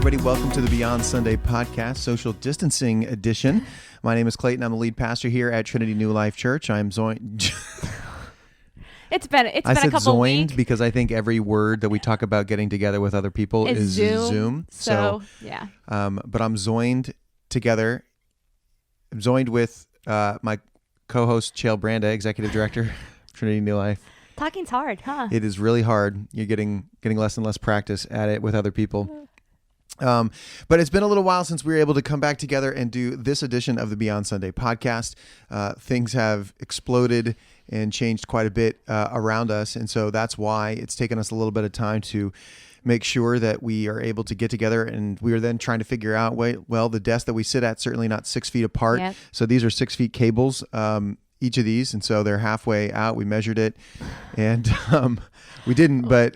everybody. Welcome to the Beyond Sunday podcast, social distancing edition. My name is Clayton. I'm the lead pastor here at Trinity New Life Church. I'm joined. It's been a couple weeks because I think every word that we talk about getting together with other people is Zoom. So yeah. But I'm joined together. I'm joined with my co-host Chael Branda, executive director, Trinity New Life. Talking's hard, huh? It is really hard. You're getting less and less practice at it with other people. But it's been a little while since we were able to come back together and do this edition of the Beyond Sunday podcast. Things have exploded and changed quite a bit around us. And so that's why it's taken us a little bit of time to make sure that we are able to get together. And we are then trying to figure out, well, the desk that we sit at, certainly not 6 feet apart. Yep. So these are 6 feet cables, each of these. And so they're halfway out. We measured it and we didn't, but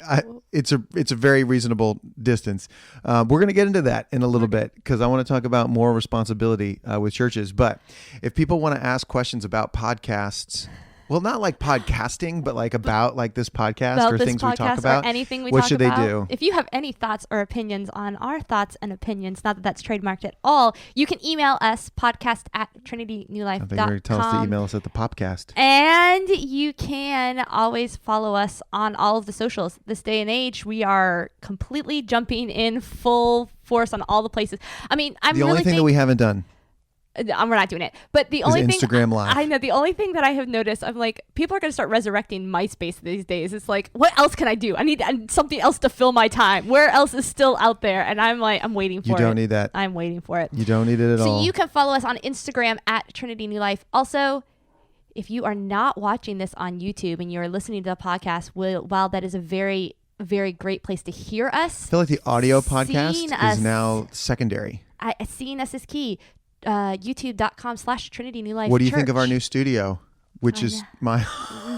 it's a very reasonable distance. We're going to get into that in a little bit because I want to talk about more responsibility with churches. But if people want to ask questions about podcasts, well, not like podcasting, but like about like this podcast or things we talk about, anything we what talk should about, they do? If you have any thoughts or opinions on our thoughts and opinions, not that that's trademarked at all, you can email us podcast@trinitynewlife.com. I think you're going to tell us to email us at the Popcast. And you can always follow us on all of the socials. This day and age, we are completely jumping in full force on all the places. I mean, the only thing that we haven't done. We're not doing it. But the only thing Instagram Live. I know, the only thing that I have noticed, I'm like, people are going to start resurrecting MySpace these days. It's like, what else can I do? I need something else to fill my time. Where else is still out there? And I'm like, I'm waiting for it. You don't need that. I'm waiting for it. You don't need it at all. So you can follow us on Instagram at Trinity New Life. Also, if you are not watching this on YouTube and you're listening to the podcast, while that is a very, very great place to hear us. I feel like the audio podcast is now secondary. Seeing us is key. YouTube.com/Trinity New Life. What do you think of our new studio? Which is my...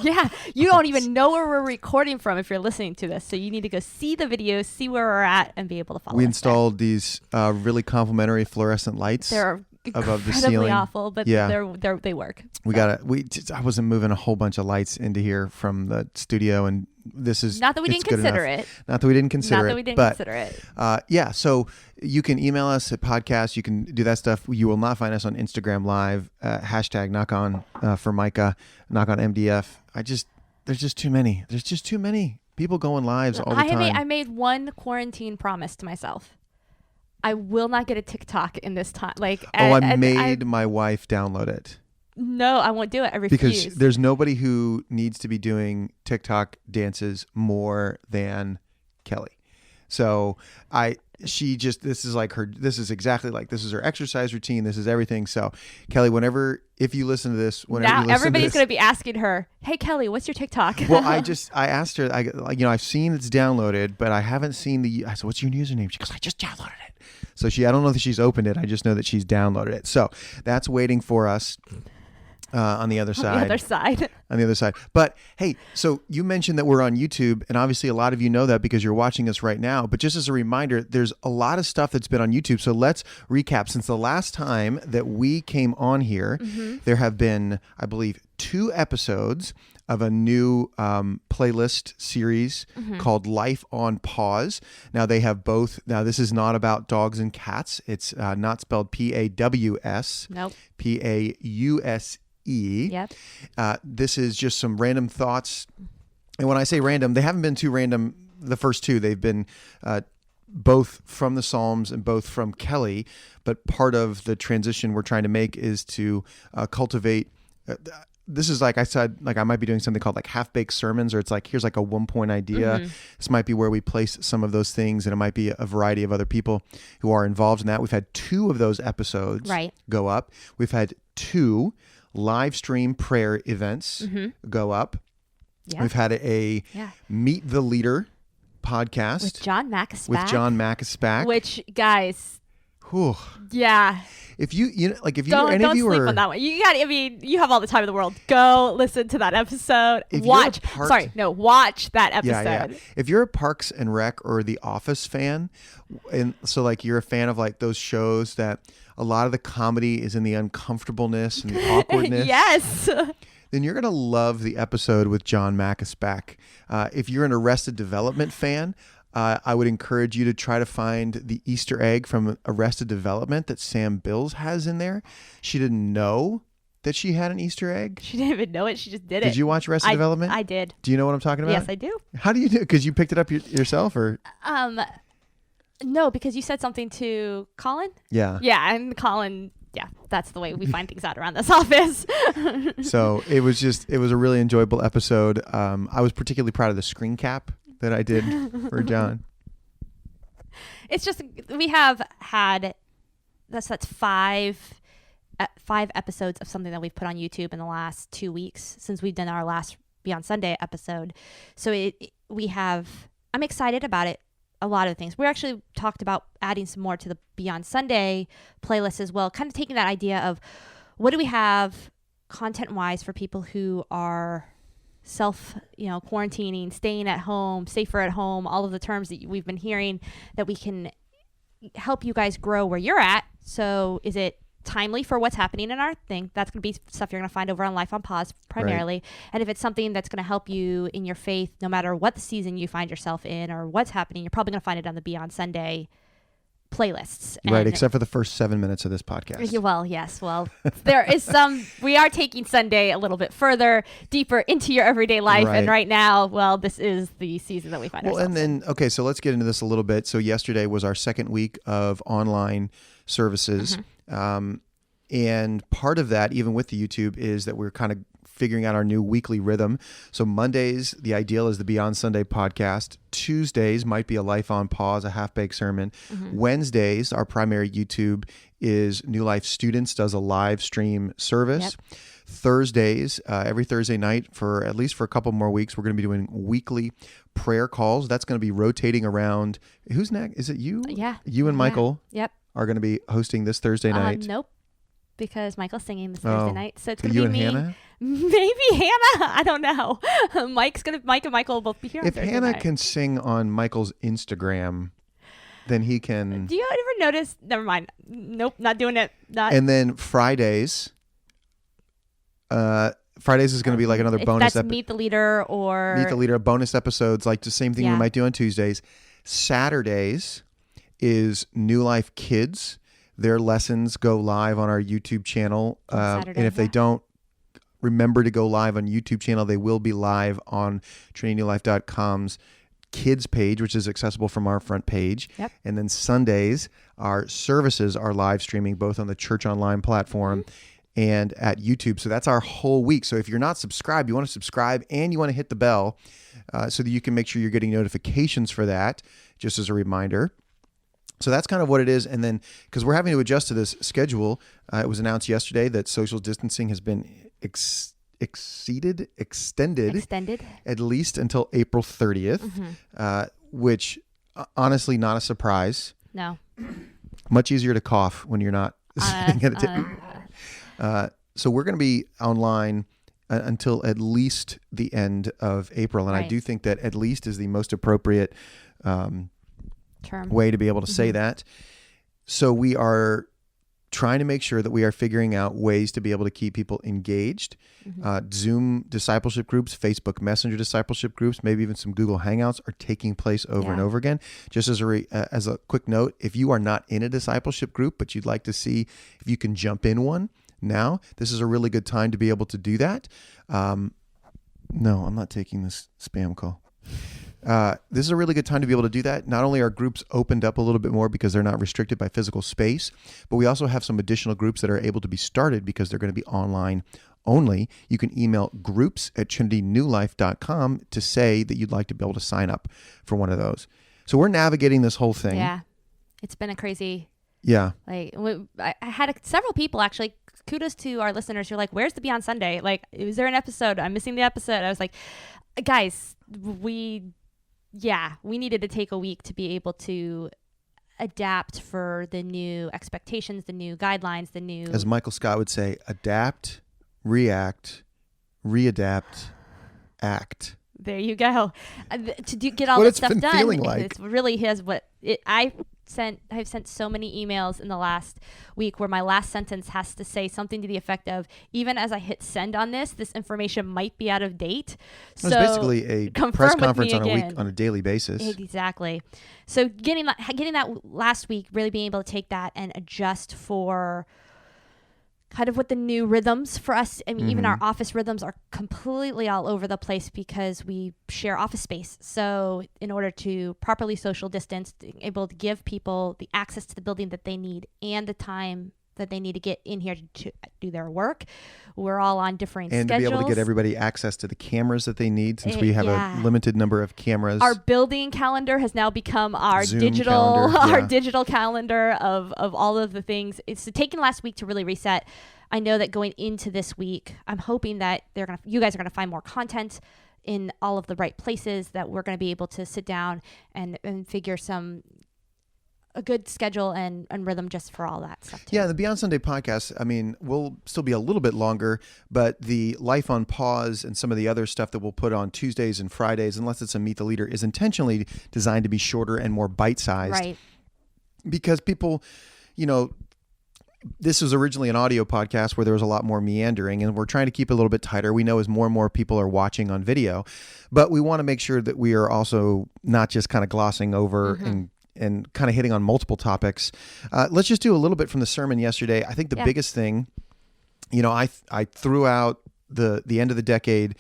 Yeah, you don't even know where we're recording from if you're listening to this. So you need to go see the videos, see where we're at, and be able to follow us. We installed these really complimentary fluorescent lights. They're above the incredibly ceiling. Awful, but yeah. they work. I wasn't moving a whole bunch of lights into here from the studio, and this is not that we didn't consider it. Not that we didn't consider it. Yeah, so you can email us at podcast. You can do that stuff. You will not find us on Instagram Live. Hashtag knock on for Micah, knock on MDF. There's just too many. There's just too many people going lives all the time. I made one quarantine promise to myself. I will not get a TikTok in this time. I made my wife download it. No, I won't do it. I refuse. Because there's nobody who needs to be doing TikTok dances more than Kelly. So this is exactly like, this is her exercise routine. This is everything. So Kelly, if you listen to this, everybody's going to be asking her, hey Kelly, what's your TikTok? Well, I asked her, I've seen it's downloaded, but I haven't seen I said, what's your username? She goes, I just downloaded it. So I don't know that she's opened it. I just know that she's downloaded it. So that's waiting for us on the other side. On the other side. But hey, so you mentioned that we're on YouTube, and obviously a lot of you know that because you're watching us right now. But just as a reminder, there's a lot of stuff that's been on YouTube. So let's recap. Since the last time that we came on here, there have been, I believe, 2 episodes of a new playlist series called Life on Pause. Now they have both. Now this is not about dogs and cats. It's not spelled P-A-W-S. Nope. P-A-U-S-E. Yep. This is just some random thoughts. And when I say random, they haven't been too random. The first 2, they've been both from the Psalms and both from Kelly. But part of the transition we're trying to make is to cultivate this is like I said, like I might be doing something called like half-baked sermons, or it's like, here's like a 1-point idea. This might be where we place some of those things, and it might be a variety of other people who are involved in that. We've had 2 of those episodes go up. We've had 2 live stream prayer events go up. Yeah. We've had a Meet the Leader podcast with John Mackespack. Which, guys, yeah. If you don't sleep on that one. You have all the time in the world. Go listen to that episode. Watch that episode. Yeah. If you're a Parks and Rec or The Office fan, and so like you're a fan of like those shows that a lot of the comedy is in the uncomfortableness and the awkwardness. Yes. Then you're going to love the episode with John Mackespack. If you're an Arrested Development fan, I would encourage you to try to find the Easter egg from Arrested Development that Sam Bills has in there. She didn't know that she had an Easter egg. She didn't even know it. She just did it. Did you watch Arrested Development? I did. Do you know what I'm talking about? Yes, I do. How do you do? Because you picked it up yourself, or? No, because you said something to Colin. Yeah. Yeah, and Colin. Yeah, that's the way we find things out around this office. So it was a really enjoyable episode. I was particularly proud of the screen cap that I did for John. It's just, we have had, that's 5 episodes of something that we've put on YouTube in the last 2 weeks since we've done our last Beyond Sunday episode. So I'm excited about it. A lot of things. We actually talked about adding some more to the Beyond Sunday playlist as well, kind of taking that idea of what do we have content-wise for people who are quarantining, staying at home, safer at home, all of the terms that we've been hearing that we can help you guys grow where you're at. So is it timely for what's happening in our thing? That's going to be stuff you're going to find over on Life on Pause primarily. Right. And if it's something that's going to help you in your faith, no matter what the season you find yourself in or what's happening, you're probably going to find it on the Beyond Sunday playlists. Right, except for the first 7 minutes of this podcast. Well, yes. Well, there is we are taking Sunday a little bit further, deeper into your everyday life. Right. And right now, this is the season that we find ourselves in. Okay, so let's get into this a little bit. So yesterday was our second week of online services. Mm-hmm. And part of that, even with the YouTube, is that we're kind of figuring out our new weekly rhythm. So Mondays, the ideal is the Beyond Sunday podcast. Tuesdays might be a Life on Pause, a half-baked sermon. Mm-hmm. Wednesdays, our primary YouTube is New Life Students does a live stream service. Yep. Thursdays, every Thursday night at least for a couple more weeks, we're going to be doing weekly prayer calls. That's going to be rotating around. Who's next? Is it you? Yeah. You and Michael. Yep. Are going to be hosting this Thursday night. Nope. Because Michael's singing this Thursday night. So it's going to be me. You and Hannah? Maybe Hannah. I don't know. Mike and Michael will both be here on Thursday Hannah night. can sing on Michael's Instagram, then he can... Do you ever notice... Never mind. Nope, not doing it. And then Fridays... Fridays is going to be like another bonus episode. Meet the Leader or... Meet the Leader, bonus episodes, like the same thing we might do on Tuesdays. Saturdays is New Life Kids. Their lessons go live on our YouTube channel. And if they don't remember to go live on YouTube channel, they will be live on TrinityNewLife.com's kids page, which is accessible from our front page. Yep. And then Sundays, our services are live streaming both on the Church Online platform and at YouTube. So that's our whole week. So if you're not subscribed, you want to subscribe and you want to hit the bell so that you can make sure you're getting notifications for that, just as a reminder. So that's kind of what it is. And then, because we're having to adjust to this schedule, it was announced yesterday that social distancing has been extended at least until April 30th, which honestly, not a surprise. No. Much easier to cough when you're not sitting at a table. So we're going to be online until at least the end of April. And I do think that at least is the most appropriate way to be able to say that. So we are trying to make sure that we are figuring out ways to be able to keep people engaged. Zoom discipleship groups, Facebook Messenger discipleship groups, maybe even some Google Hangouts are taking place over and over again. Just as a quick note, if you are not in a discipleship group, but you'd like to see if you can jump in one now, this is a really good time to be able to do that. No, I'm not taking this spam call. This is a really good time to be able to do that. Not only are groups opened up a little bit more because they're not restricted by physical space, but we also have some additional groups that are able to be started because they're going to be online only. You can email groups@trinitynewlife.com to say that you'd like to be able to sign up for one of those. So we're navigating this whole thing. Yeah. It's been a crazy... Yeah. I had several people actually... Kudos to our listeners who are like, where's the Beyond Sunday? Like, is there an episode? I'm missing the episode. I was like, guys, we needed to take a week to be able to adapt for the new expectations, the new guidelines, the new... As Michael Scott would say, adapt, react, readapt, act. There you go. To get all this stuff done. Feeling like. It's really I've sent so many emails in the last week where my last sentence has to say something to the effect of, even as I hit send on this information might be out of date. So it's basically a press conference on a daily basis. Exactly. So getting that last week, really being able to take that and adjust for kind of what the new rhythms for us. I mean, even our office rhythms are completely all over the place because we share office space. So in order to properly social distance, able to give people the access to the building that they need and the time that they need to get in here to do their work, we're all on differing schedules. And to be able to get everybody access to the cameras that they need, since we have a limited number of cameras. Our building calendar has now become our Zoom digital calendar, our digital calendar of all of the things. It's taken last week to really reset. I know that going into this week, I'm hoping that you guys are gonna find more content in all of the right places, that we're gonna be able to sit down and figure a good schedule and rhythm just for all that stuff too. Yeah, the Beyond Sunday podcast, I mean, will still be a little bit longer, but the Life on Pause and some of the other stuff that we'll put on Tuesdays and Fridays, unless it's a Meet the Leader, is intentionally designed to be shorter and more bite-sized. Right. Because people, this was originally an audio podcast where there was a lot more meandering, and we're trying to keep it a little bit tighter. We know as more and more people are watching on video, but we want to make sure that we are also not just kind of glossing over and kind of hitting on multiple topics. Let's just do a little bit from the sermon yesterday. I think the biggest thing, I threw out the end of the decade.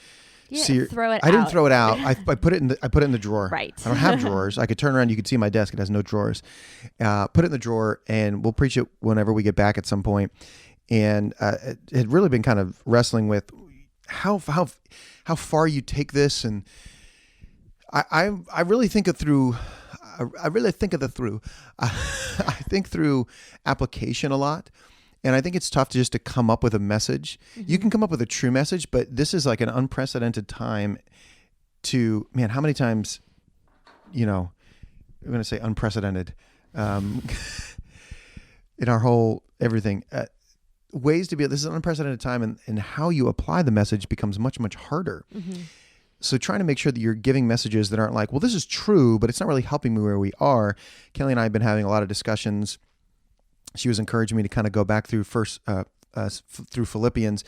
You didn't throw it out. I didn't throw it out. I put it in the drawer. Right. I don't have drawers. I could turn around. You could see my desk. It has no drawers. Put it in the drawer, and we'll preach it whenever we get back at some point. And it had really been kind of wrestling with how far you take this, and I really think it through. I think through application a lot. And I think it's tough just to come up with a message. You can come up with a true message, but this is like an unprecedented time how many times, I'm going to say unprecedented, in our whole everything, this is an unprecedented time, and how you apply the message becomes much, much harder. So trying to make sure that you're giving messages that aren't like, well, this is true, but it's not really helping me where we are. Kelly and I have been having a lot of discussions. She was encouraging me to kind of go back through through Philippians,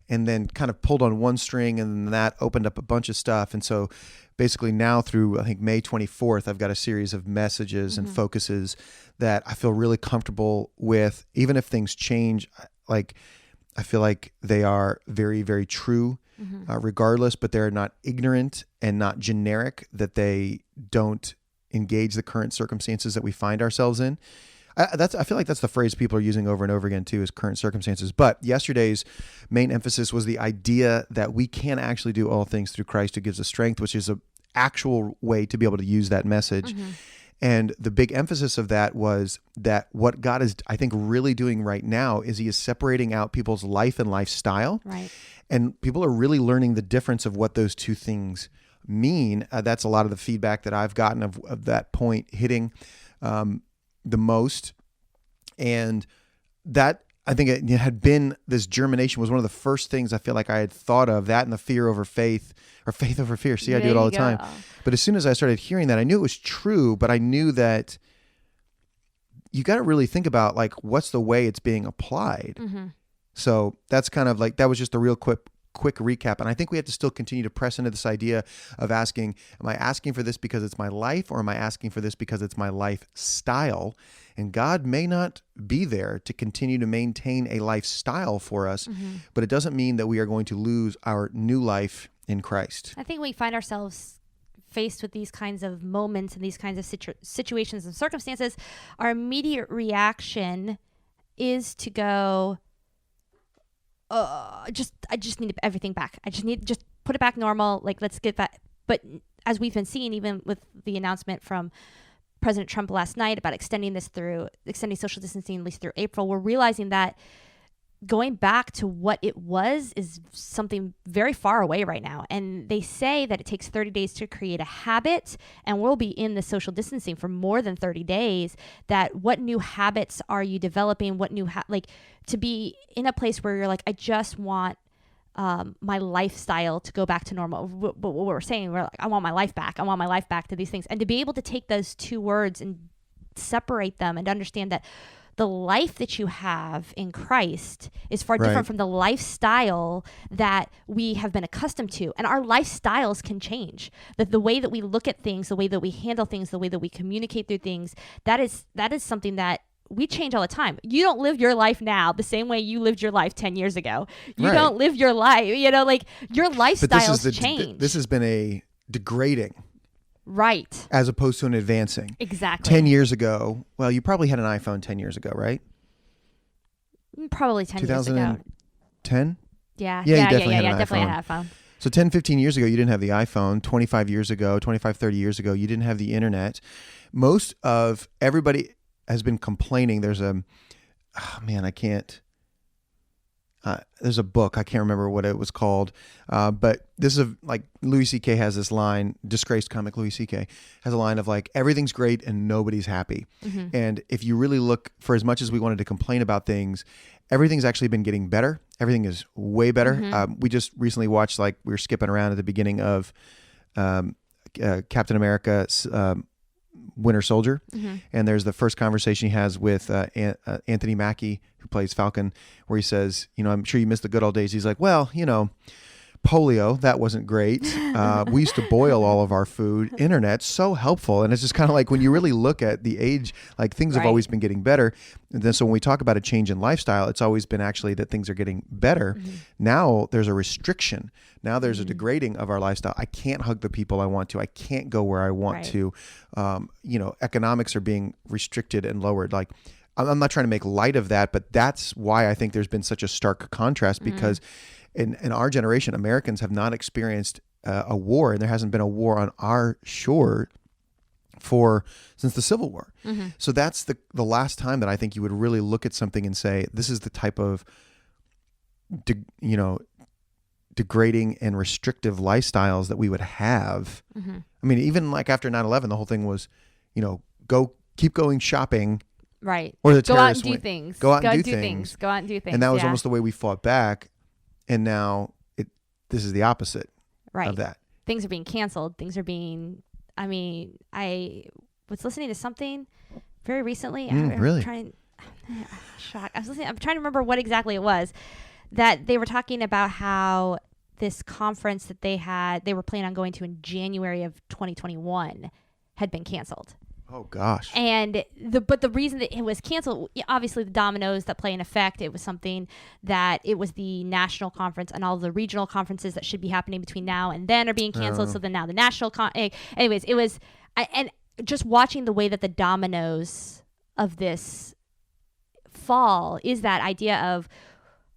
and then kind of pulled on one string, and then that opened up a bunch of stuff. And so basically now through, I think, May 24th, I've got a series of messages and focuses that I feel really comfortable with. Even if things change, like I feel like they are very, very true. Regardless, but they're not ignorant and not generic, that they don't engage the current circumstances that we find ourselves in. I feel like that's the phrase people are using over and over again too, is current circumstances. But yesterday's main emphasis was the idea that we can actually do all things through Christ who gives us strength, which is an actual way to be able to use that message. And the big emphasis of that was that what God is, I think, really doing right now is he is separating out people's life and lifestyle. Right. And people are really learning the difference of what those two things mean. That's a lot of the feedback that I've gotten of that point hitting the most. And that, I think it had been, this germination was one of the first things I feel like I had thought of, that and the fear over faith, or faith over fear. See, I do it all the time. But as soon as I started hearing that, I knew it was true, but I knew that you got to really think about, like, what's the way it's being applied. So that's kind of like, that was just a real quick recap. And I think we have to still continue to press into this idea of asking, am I asking for this because it's my life, or am I asking for this because it's my lifestyle? And God may not be there to continue to maintain a lifestyle for us, but it doesn't mean that we are going to lose our new life in Christ. I think we find ourselves faced with these kinds of moments and these kinds of situations and circumstances. Our immediate reaction is to go, I just need everything back. I just put it back normal. Like, let's get that. But as we've been seeing, even with the announcement from President Trump last night about extending social distancing at least through April, we're realizing that going back to what it was is something very far away right now. And they say that it takes 30 days to create a habit, and we'll be in the social distancing for more than 30 days. That what new habits are you developing? What new, to be in a place where you're like, I just want my lifestyle to go back to normal. But what we're saying, we're like, I want my life back. I want my life back to these things. And to be able to take those two words and separate them and understand that the life that you have in Christ is far Right. different from the lifestyle that we have been accustomed to. And our lifestyles can change. That the way that we look at things, the way that we handle things, the way that we communicate through things, that is something that we change all the time. You don't live your life now the same way you lived your life 10 years ago. You Right. don't live your life, like your lifestyles change. This has been a degrading Right. as opposed to an advancing. Exactly. 10 years ago, well, you probably had an iPhone 10 years ago, right? Probably 10 years ago. 10? Yeah. Yeah, you definitely had an definitely iPhone. had an iPhone. So 10, 15 years ago, you didn't have the iPhone. 25 years ago, 25, 30 years ago, you didn't have the internet. Most of everybody has been complaining. There's a book. I can't remember what it was called. But this is like Louie CK has this line, disgraced comic Louie CK has a line of like, everything's great and nobody's happy. Mm-hmm. And if you really look, for as much as we wanted to complain about things, everything's actually been getting better. Everything is way better. Mm-hmm. We just recently watched, like we were skipping around at the beginning of Captain America, Winter Soldier. Mm-hmm. And there's the first conversation he has with Anthony Mackie, who plays Falcon, where he says, I'm sure you missed the good old days. He's like, well, polio, that wasn't great. We used to boil all of our food. Internet, so helpful. And it's just kind of like when you really look at the age, like things have Right. always been getting better. And then so when we talk about a change in lifestyle, it's always been actually that things are getting better. Mm-hmm. Now there's a restriction. Now there's a Mhm. degrading of our lifestyle. I can't hug the people I want to. I can't go where I want Right. to. Economics are being restricted and lowered. Like, I'm not trying to make light of that, but that's why I think there's been such a stark contrast, because in our generation, Americans have not experienced a war, and there hasn't been a war on our shore since the Civil War. Mm-hmm. So that's the last time that I think you would really look at something and say, this is the type of degrading and restrictive lifestyles that we would have. Mm-hmm. I mean, even like after 9/11, the whole thing was, keep going shopping, Right. or the Go out terrorists and do went- things. Go out and do things. Go out and do things. and that was yeah. almost the way we fought back. And now this is the opposite right. of that. Things are being canceled. Things are being. I was listening to something very recently. Really? Shock. I'm trying to remember what exactly it was that they were talking about, how this conference that they were planning on going to in January of 2021 had been canceled. Oh gosh. And the reason that it was canceled, obviously the dominoes that play an effect. It was something that it was the national conference, and all the regional conferences that should be happening between now and then are being canceled. Oh. So then now the national anyways, it was, and just watching the way that the dominoes of this fall is that idea of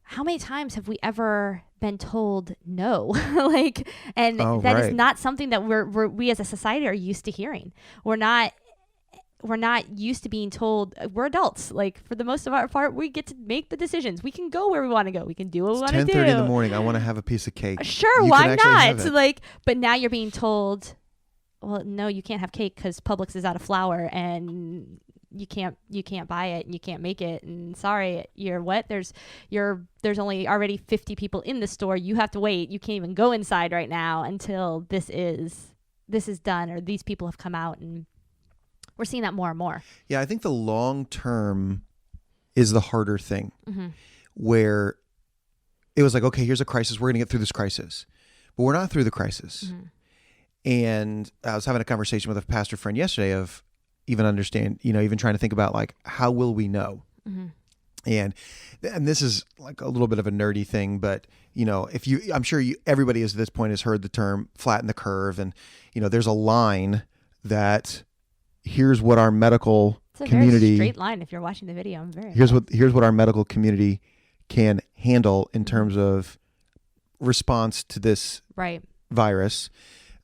how many times have we ever been told no? And that is right. not something that we as a society are used to hearing. We're not used to being told. We're adults. Like, for the most of our part, we get to make the decisions. We can go where we want to go. We can do what we want to do. 10:30 in the morning. I want to have a piece of cake. Sure, You why can actually have not? it. But now you're being told, well, no, you can't have cake because Publix is out of flour, and you can't buy it, and you can't make it, and sorry, there's only already 50 people in the store. You have to wait. You can't even go inside right now until this is done, or these people have come out. And we're seeing that more and more. Yeah, I think the long term is the harder thing, Mm-hmm. where it was like, okay, here's a crisis. We're going to get through this crisis, but we're not through the crisis. Mm-hmm. And I was having a conversation with a pastor friend yesterday of even trying to think about, like, how will we know? Mm-hmm. And this is like a little bit of a nerdy thing, but I'm sure everybody at this point has heard the term flatten the curve. And, there's a line that here's what our medical It's a community, very straight line. If you're watching the video, I'm very here's what our medical community can handle in terms of response to this right. virus.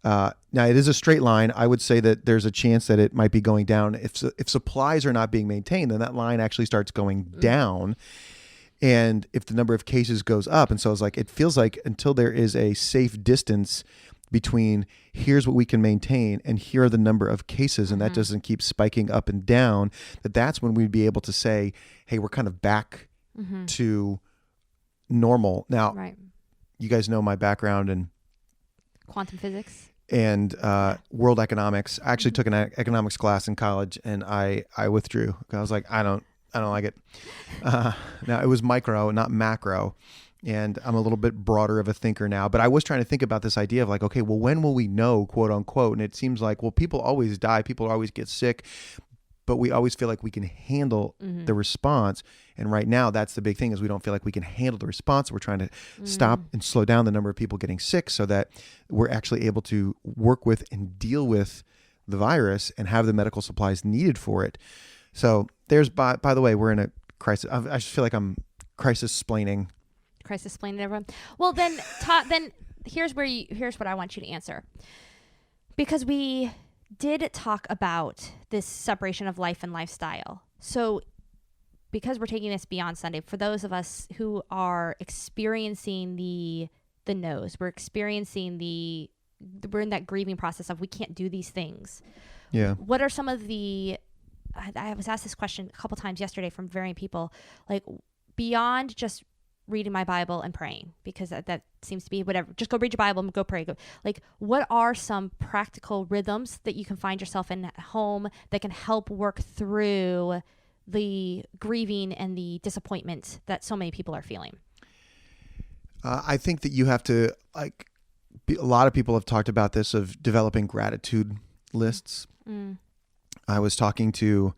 Now it is a straight line. I would say that there's a chance that it might be going down. If supplies are not being maintained, then that line actually starts going down. And if the number of cases goes up, and so it's like, it feels like until there is a safe distance between here's what we can maintain and here are the number of cases, and that doesn't keep spiking up and down, that's when we'd be able to say, hey, we're kind of back to normal. Now, Right. you guys know my background in Quantum physics. and world economics. I actually took an economics class in college, and I withdrew. I was like, I don't like it. Now it was micro, not macro. And I'm a little bit broader of a thinker now, but I was trying to think about this idea of like, okay, well, when will we know, quote unquote? And it seems like, well, people always die. People always get sick, but we always feel like we can handle the response. And right now, that's the big thing, is we don't feel like we can handle the response. We're trying to stop and slow down the number of people getting sick so that we're actually able to work with and deal with the virus and have the medical supplies needed for it. So there's, by the way, we're in a crisis. I just feel like I'm crisis-splaining. Crisis explained to everyone. Well, then here's what I want you to answer, because we did talk about this separation of life and lifestyle. So because we're taking this beyond Sunday, for those of us who are experiencing the no's, we're in that grieving process of we can't do these things. Yeah. What are some of I was asked this question a couple times yesterday from varying people, like beyond just reading my Bible and praying, because that seems to be whatever. Just go read your Bible and go pray. Like, what are some practical rhythms that you can find yourself in at home that can help work through the grieving and the disappointment that so many people are feeling? I think that you have to, a lot of people have talked about this, of developing gratitude lists. I was talking to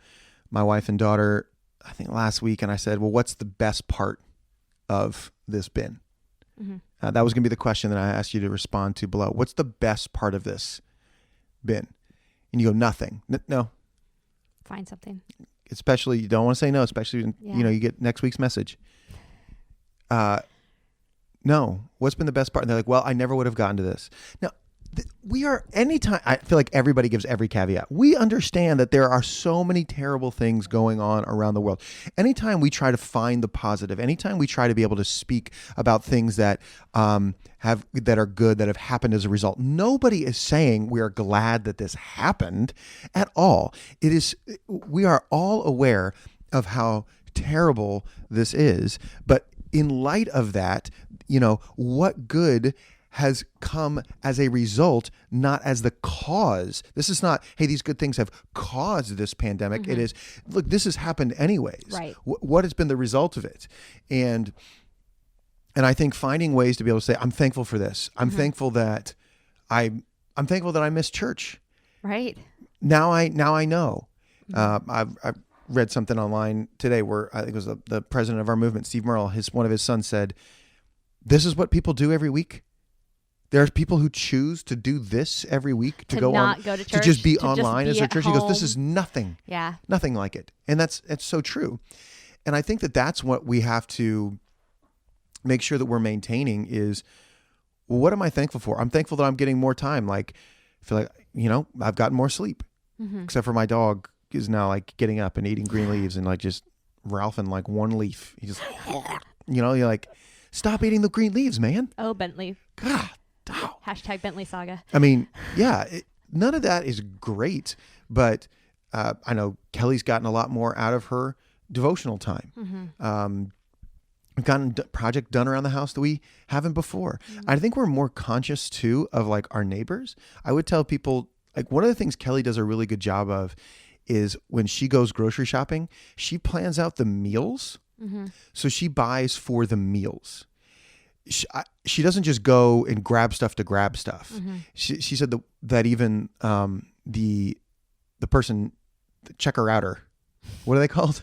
my wife and daughter, I think last week, and I said, well, what's the best part of this been? That was going to be the question that I asked you to respond to below. What's the best part of this been? And you go, nothing. No. Find something. Especially, you don't want to say no, especially when, you get next week's message. No. What's been the best part? And they're like, well, I never would have gotten to this. Now, anytime, I feel like everybody gives every caveat. We understand that there are so many terrible things going on around the world. Anytime we try to find the positive, anytime we try to be able to speak about things that that are good, that have happened as a result, nobody is saying we are glad that this happened at all. We are all aware of how terrible this is, but in light of that, what good has come as a result, not as the cause. This is not, hey, these good things have caused this pandemic. It is, look, this has happened anyways. Right. What has been the result of it? And I think finding ways to be able to say, I'm thankful for this. I'm thankful that I'm thankful that I missed church. Right. Now I know. I've read something online today where I think it was the president of our movement, Steve Merle, one of his sons said, this is what people do every week. There's people who choose to do this every week, to go not go to church, to just be to online just be as their at church. home. He goes, this is nothing. Yeah. Nothing like it. And it's so true. And I think that that's what we have to make sure that we're maintaining is, well, what am I thankful for? I'm thankful that I'm getting more time. Like, I feel like, I've gotten more sleep, except for my dog is now like getting up and eating green leaves and like just ralphing like one leaf. He just, you're like, stop eating the green leaves, man. Oh, Bentley. God. Oh. Hashtag Bentley saga. I mean, yeah, none of that is great, but I know Kelly's gotten a lot more out of her devotional time. We've gotten a project done around the house that we haven't before. I think we're more conscious too of like our neighbors. I would tell people, like, one of the things Kelly does a really good job of is when she goes grocery shopping, she plans out the meals. So she buys for the meals. She doesn't just go and grab stuff to grab stuff. She said that even the person, the checker outer, what are they called?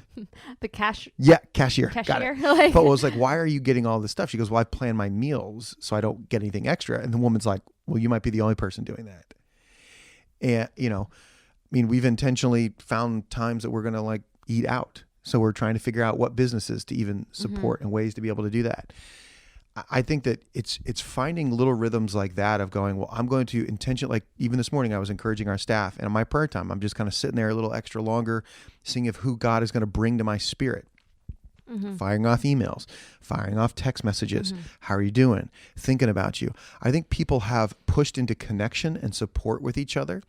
The cashier. Yeah, cashier. Cashier. Got it. But it was like, why are you getting all this stuff? She goes, well, I plan my meals so I don't get anything extra. And the woman's like, well, you might be the only person doing that. And we've intentionally found times that we're going to like eat out. So we're trying to figure out what businesses to even support and ways to be able to do that. I think that it's finding little rhythms like that of going, well, I'm going to intentionally, like even this morning, I was encouraging our staff, and in my prayer time, I'm just kind of sitting there a little extra longer, seeing if who God is going to bring to my spirit. Firing off emails, firing off text messages. How are you doing? Thinking about you. I think people have pushed into connection and support with each other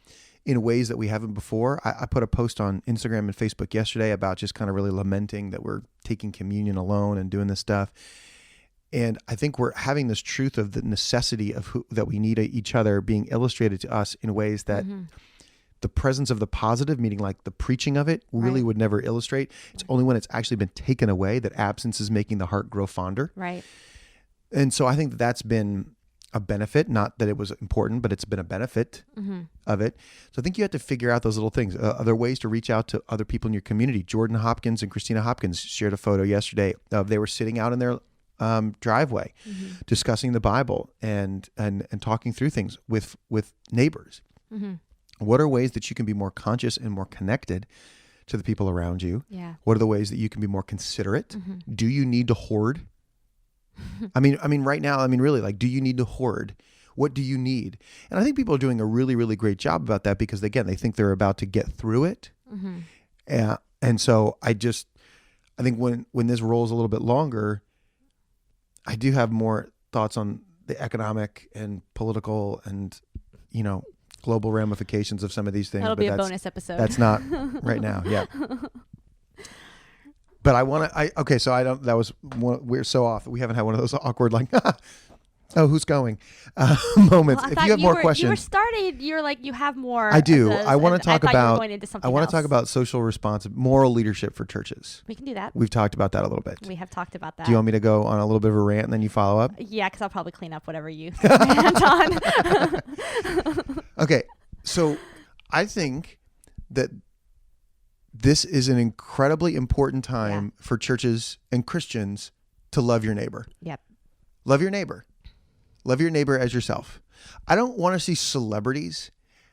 in ways that we haven't before. I put a post on Instagram and Facebook yesterday about just kind of really lamenting that we're taking communion alone and doing this stuff. And I think we're having this truth of the necessity of that we need each other being illustrated to us in ways that the presence of the positive, meaning like the preaching of it, really would never illustrate. It's only when it's actually been taken away that absence is making the heart grow fonder. Right. And so I think that's been a benefit, not that it was important, but it's been a benefit of it. So I think you have to figure out those little things. Other ways to reach out to other people in your community. Jordan Hopkins and Christina Hopkins shared a photo yesterday of they were sitting out in their driveway discussing the Bible and talking through things with neighbors. What are ways that you can be more conscious and more connected to the people around you? Yeah. What are the ways that you can be more considerate? Do you need to hoard? I mean, right now, really, like, do you need to hoard? What do you need? And I think people are doing a really, really great job about that because, again, they think they're about to get through it. And so I think when this rolls a little bit longer, I do have more thoughts on the economic and political and, global ramifications of some of these things. That'll be a bonus episode. That's not right now. Yeah. But we're so off. We haven't had one of those awkward, like, oh, who's going moments. Well, if you have more questions. You were started, you're like, you have more. I do. I want to talk about, talk about social moral leadership for churches. We can do that. We've talked about that a little bit. We have talked about that. Do you want me to go on a little bit of a rant and then you follow up? Yeah, because I'll probably clean up whatever you rant on. Okay. So I think that this is an incredibly important time for churches and Christians to love your neighbor. Yep. Love your neighbor. Love your neighbor as yourself. I don't want to see celebrities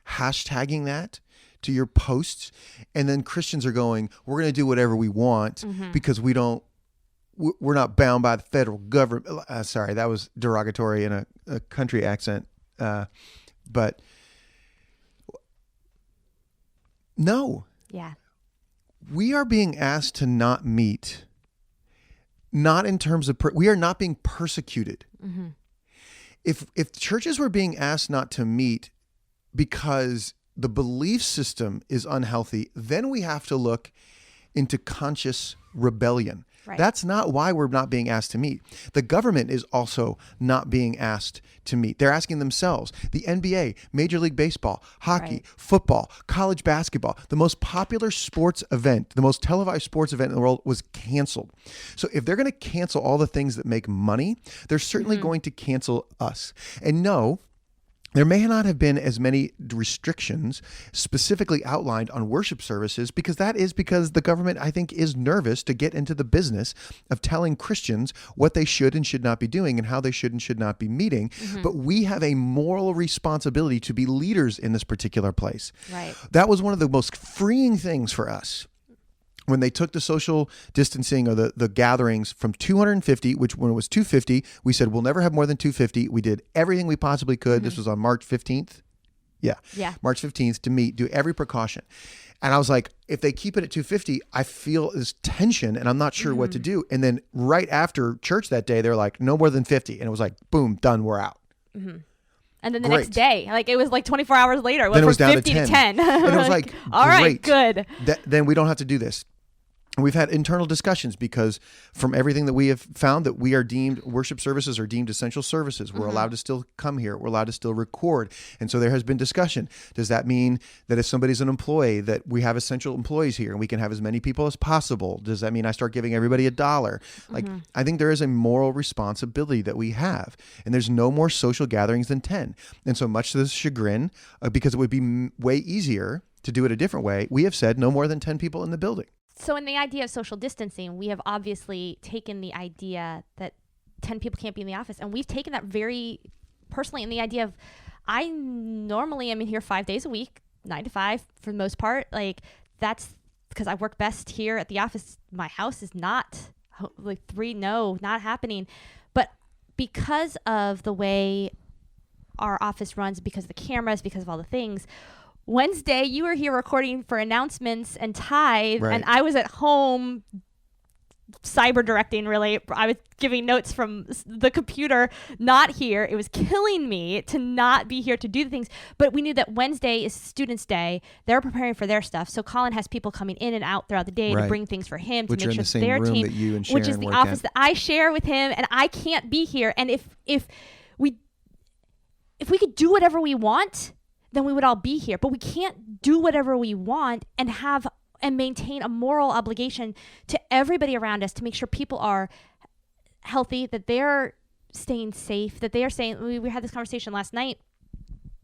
hashtagging that to your posts. And then Christians are going, we're going to do whatever we want because we're not bound by the federal government. Sorry, that was derogatory in a country accent. But no. Yeah. We are being asked to not meet, not in terms of, we are not being persecuted. If churches were being asked not to meet because the belief system is unhealthy, then we have to look into conscious rebellion. Right. That's not why we're not being asked to meet. The government is also not being asked to meet. They're asking themselves. The NBA, Major League Baseball, hockey, football, college basketball, the most popular sports event, the most televised sports event in the world was canceled. So if they're going to cancel all the things that make money, they're certainly going to cancel us. And no, there may not have been as many restrictions specifically outlined on worship services because the government, I think, is nervous to get into the business of telling Christians what they should and should not be doing and how they should and should not be meeting. But we have a moral responsibility to be leaders in this particular place. Right. That was one of the most freeing things for us. When they took the social distancing or the gatherings from 250, which when it was 250, we said, we'll never have more than 250. We did everything we possibly could. This was on March 15th. Yeah. March 15th to meet, do every precaution. And I was like, if they keep it at 250, I feel this tension and I'm not sure what to do. And then right after church that day, they're like, no more than 50. And it was like, boom, done, we're out. And then the next day, like it was like 24 hours later, it was down 50 to 10. And it was like, all right, good. Then we don't have to do this. We've had internal discussions because from everything that we have found that we are deemed, worship services are deemed essential services. We're allowed to still come here. We're allowed to still record. And so there has been discussion. Does that mean that if somebody's an employee that we have essential employees here and we can have as many people as possible? Does that mean I start giving everybody $1? Like, I think there is a moral responsibility that we have. And there's no more social gatherings than 10. And so much to this chagrin, because it would be way easier to do it a different way, we have said no more than 10 people in the building. So in the idea of social distancing, we have obviously taken the idea that 10 people can't be in the office. And we've taken that very personally in the idea of, I normally am in here 5 days a week, 9 to 5 for the most part. Like that's because I work best here at the office. My house is not like not happening. But because of the way our office runs, because of the cameras, because of all the things, Wednesday, you were here recording for announcements and tithe, and I was at home cyber directing, really. I was giving notes from the computer, not here. It was killing me to not be here to do the things. But we knew that Wednesday is Students' Day. They're preparing for their stuff. So Colin has people coming in and out throughout the day to bring things for him, which to make are sure in the their same room team, that you and Sharon which is the work office at. that I share with him, and I can't be here. And if we could do whatever we want, then we would all be here. But we can't do whatever we want and have and maintain a moral obligation to everybody around us to make sure people are healthy, that they're staying safe, that they are staying. We had this conversation last night.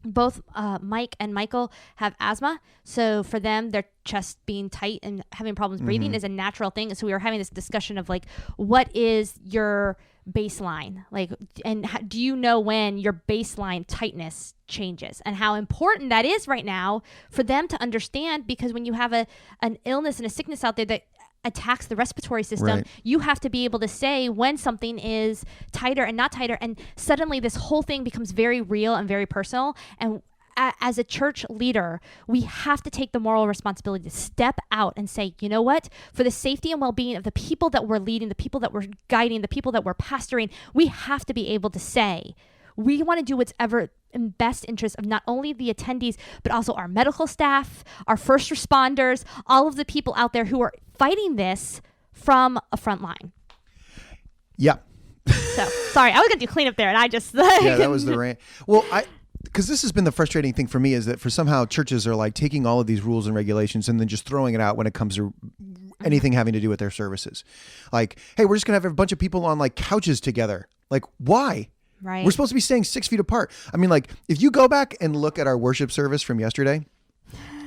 Both Mike and Michael have asthma. So for them, their chest being tight and having problems breathing is a natural thing. So we were having this discussion of like, what is your baseline? Like, and do you know when your baseline tightness changes and how important that is right now for them to understand? Because when you have an illness and a sickness out there that attacks the respiratory system, you have to be able to say when something is tighter and not tighter. And suddenly this whole thing becomes very real and very personal. And as a church leader, we have to take the moral responsibility to step out and say, you know what, for the safety and well-being of the people that we're leading, the people that we're guiding, the people that we're pastoring, we have to be able to say, we want to do what's ever in best interest of not only the attendees, but also our medical staff, our first responders, all of the people out there who are fighting this from a front line. Yeah. So, sorry, I was going to do cleanup there, and I just... Yeah, that was the rant. Well, because this has been the frustrating thing for me is that for somehow churches are like taking all of these rules and regulations and then just throwing it out when it comes to anything having to do with their services. Like, hey, we're just going to have a bunch of people on like couches together. Like, why? Right. We're supposed to be staying 6 feet apart. I mean, like, if you go back and look at our worship service from yesterday,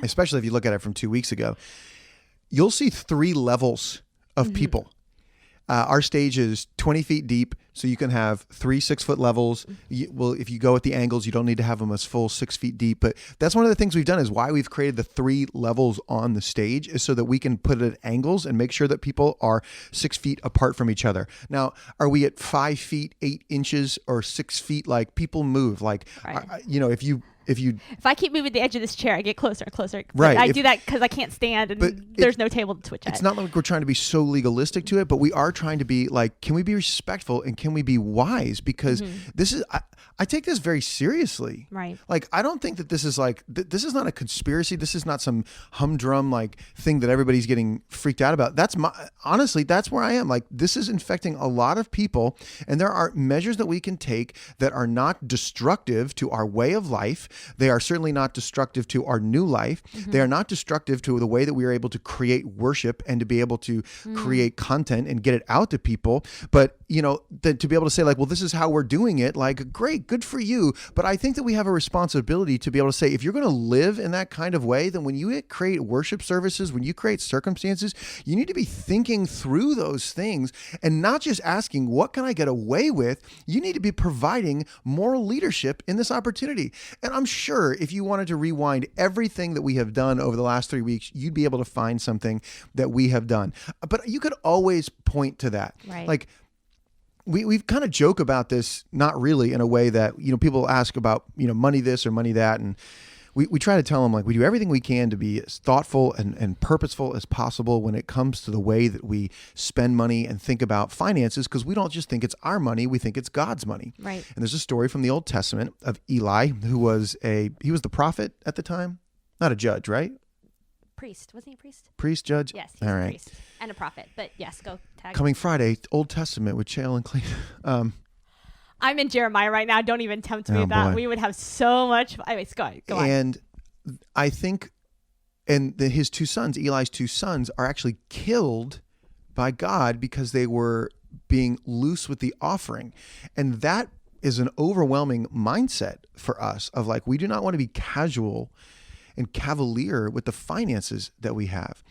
especially if you look at it from 2 weeks ago, you'll see 3 levels of people. Our stage is 20 feet deep, so you can have 3 6-foot levels. Well, if you go at the angles, you don't need to have them as full 6 feet deep. But that's one of the things we've done is why we've created the 3 levels on the stage is so that we can put it at angles and make sure that people are 6 feet apart from each other. Now, are we at 5 feet, 8 inches or 6 feet? Like people move like, if I keep moving the edge of this chair, I get closer and closer. Right. I do that because I can't stand and there's no table to switch at. It's not like we're trying to be so legalistic to it, but we are trying to be like, can we be respectful and can we be wise? Because this is, I take this very seriously. Right. Like, I don't think that this is like, this is not a conspiracy. This is not some humdrum like thing that everybody's getting freaked out about. Honestly, that's where I am. Like, this is infecting a lot of people, and there are measures that we can take that are not destructive to our way of life. They are certainly not destructive to our new life. They are not destructive to the way that we are able to create worship and to be able to create content and get it out to people. But, to be able to say like, well, this is how we're doing it. Like, great, good for you. But I think that we have a responsibility to be able to say, if you're going to live in that kind of way, then when you create worship services, when you create circumstances, you need to be thinking through those things and not just asking, what can I get away with? You need to be providing moral leadership in this opportunity. And I'm sure if you wanted to rewind everything that we have done over the last 3 weeks, you'd be able to find something that we have done. But you could always point to that. Right. Like, we've kind of joke about this, not really in a way that, people ask about, money this or money that. And we try to tell them, like, we do everything we can to be as thoughtful and purposeful as possible when it comes to the way that we spend money and think about finances, because we don't just think it's our money, we think it's God's money. Right. And there's a story from the Old Testament of Eli, who was he was the prophet at the time, not a judge, right? Priest. Wasn't he a priest? Priest, judge? Yes, he's All a right. priest and a prophet. But yes, go tag. Coming Friday, Old Testament with Chael and Clayton. I'm in Jeremiah right now. Don't even tempt me with that. Boy. We would have so much. Anyways, go on. And I think, his 2 sons, Eli's 2 sons, are actually killed by God because they were being loose with the offering. And that is an overwhelming mindset for us of like, we do not want to be casual and cavalier with the finances that we have.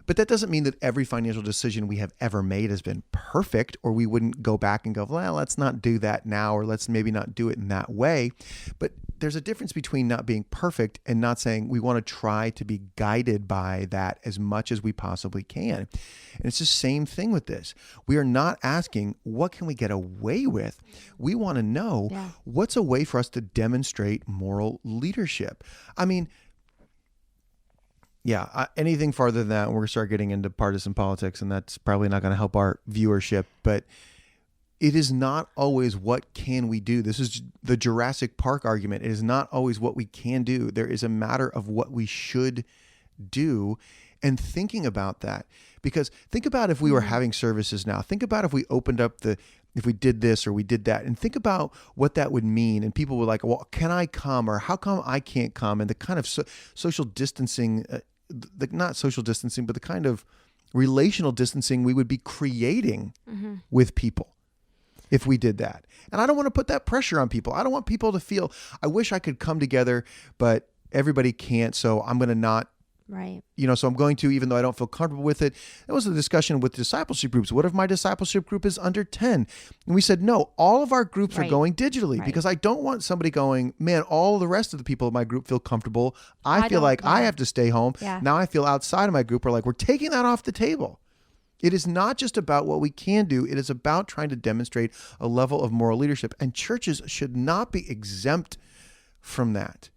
But that doesn't mean that every financial decision we have ever made has been perfect, or we wouldn't go back and go, well, let's not do that now, or let's maybe not do it in that way. But there's a difference between not being perfect and not saying we want to try to be guided by that as much as we possibly can. And it's the same thing with this. We are not asking, what can we get away with? We want to know what's a way for us to demonstrate moral leadership. I mean, Yeah, anything farther than that, we're going to start getting into partisan politics, and that's probably not going to help our viewership. But it is not always what can we do. This is the Jurassic Park argument. It is not always what we can do. There is a matter of what we should do, and thinking about that. Because think about if we were having services now. Think about if we opened up if we did this or we did that, and think about what that would mean. And people were like, well, can I come? Or how come I can't come? And the kind of social distancing, not social distancing, but the kind of relational distancing we would be creating with people if we did that. And I don't want to put that pressure on people. I don't want people to feel, I wish I could come together, but everybody can't. So I'm going to not. Right. So I'm going to, even though I don't feel comfortable with it. That was a discussion with discipleship groups. What if my discipleship group is under 10? And we said, no, all of our groups are going digitally because I don't want somebody going, man, all the rest of the people in my group feel comfortable. I feel like I have to stay home. Yeah. Now I feel outside of my group. We're like, we're taking that off the table. It is not just about what we can do. It is about trying to demonstrate a level of moral leadership. And churches should not be exempt from that.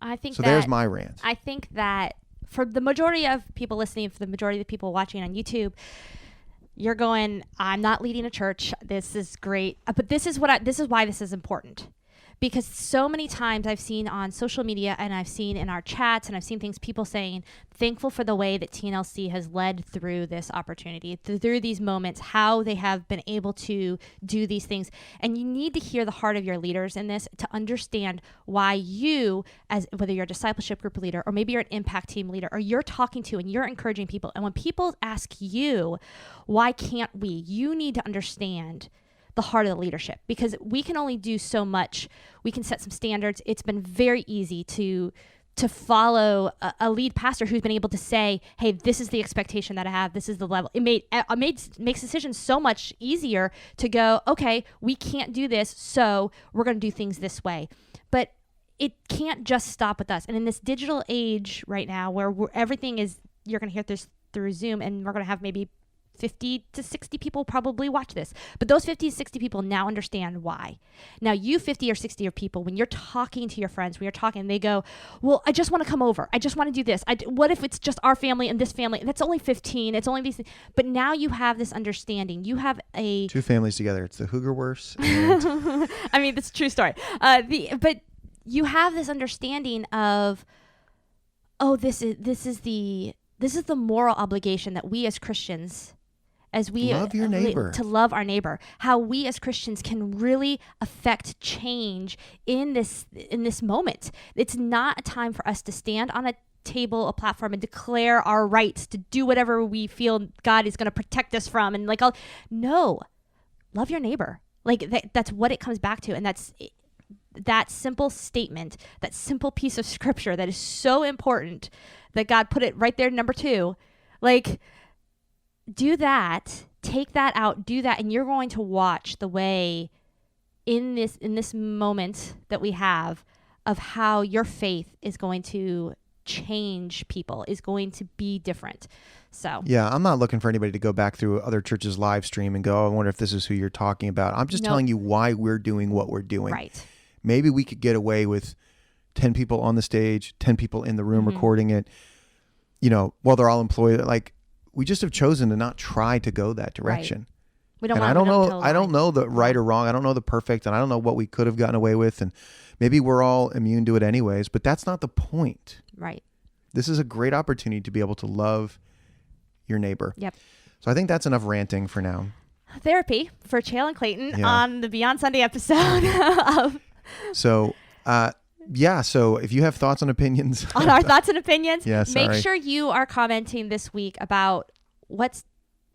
I think so. There's my rant. I think that for the majority of people listening, for the majority of the people watching on YouTube, you're going, I'm not leading a church. This is great. But this is why this is important. Because so many times I've seen on social media and I've seen in our chats and I've seen things, people saying, thankful for the way that TNLC has led through this opportunity, through these moments, how they have been able to do these things. And you need to hear the heart of your leaders in this to understand why you, as whether you're a discipleship group leader or maybe you're an impact team leader or you're talking to and you're encouraging people. And when people ask you, why can't we? You need to understand the heart of the leadership, because we can only do so much. We can set some standards. It's been very easy to follow a lead pastor who's been able to say, hey, this is the expectation that I have. This is the level. It makes decisions so much easier to go, okay, we can't do this, so we're going to do things this way. But it can't just stop with us. And in this digital age right now where everything is, you're going to hear this through Zoom, and we're going to have maybe 50 to 60 people probably watch this. But those 50 to 60 people now understand why. Now, you 50 or 60 of people, when you're talking to your friends, when you're talking, they go, well, I just want to come over. I just want to do this. What if it's just our family and this family? That's only 15. It's only these things. But now you have this understanding. You have two families together. It's the Hoogerwerse. And I mean, that's a true story. But you have this understanding of, oh, this is the moral obligation that we as Christians, as we love your neighbor, to love our neighbor, how we as Christians can really affect change in this moment. It's not a time for us to stand on a table, a platform, and declare our rights to do whatever we feel God is going to protect us from. And no, love your neighbor. That's what it comes back to. And that's that simple statement, that simple piece of scripture that is so important that God put it right there, number 2. Do that, take that out, do that, and you're going to watch the way in this moment that we have of how your faith is going to change people, is going to be different. So yeah, I'm not looking for anybody to go back through other churches' live stream and go, oh, I wonder if this is who you're talking about. I'm just telling you why we're doing what we're doing. Right. Maybe we could get away with 10 people on the stage, 10 people in the room recording it, while they're all employed. We just have chosen to not try to go that direction. Right. We don't. And I don't know the right or wrong. I don't know the perfect, and I don't know what we could have gotten away with, and maybe we're all immune to it anyways. But that's not the point. Right. This is a great opportunity to be able to love your neighbor. Yep. So I think that's enough ranting for now. Therapy for Chael and Clayton on the Beyond Sunday episode of. So. So if you have thoughts and opinions on our thoughts and opinions, make sure you are commenting this week about what's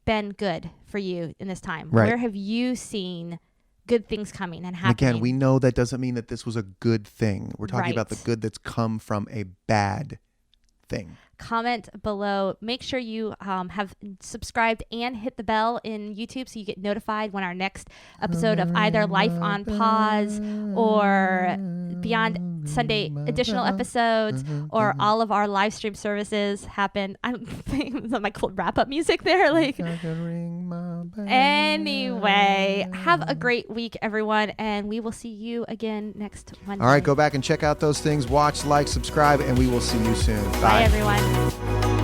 been good for you in this time. Right. Where have you seen good things coming and happening? And again, we know that doesn't mean that this was a good thing. We're talking about the good that's come from a bad thing. comment below. Make sure you have subscribed and hit the bell in YouTube so you get notified when our next episode of either Life on Pause or Beyond Sunday additional episodes or all of our live stream services happen. I'm thinking my cool wrap up music there. Like, anyway, have a great week, everyone, and we will see you again next Monday. All right, go back and check out those things. Watch, like, subscribe, and we will see you soon. Bye everyone.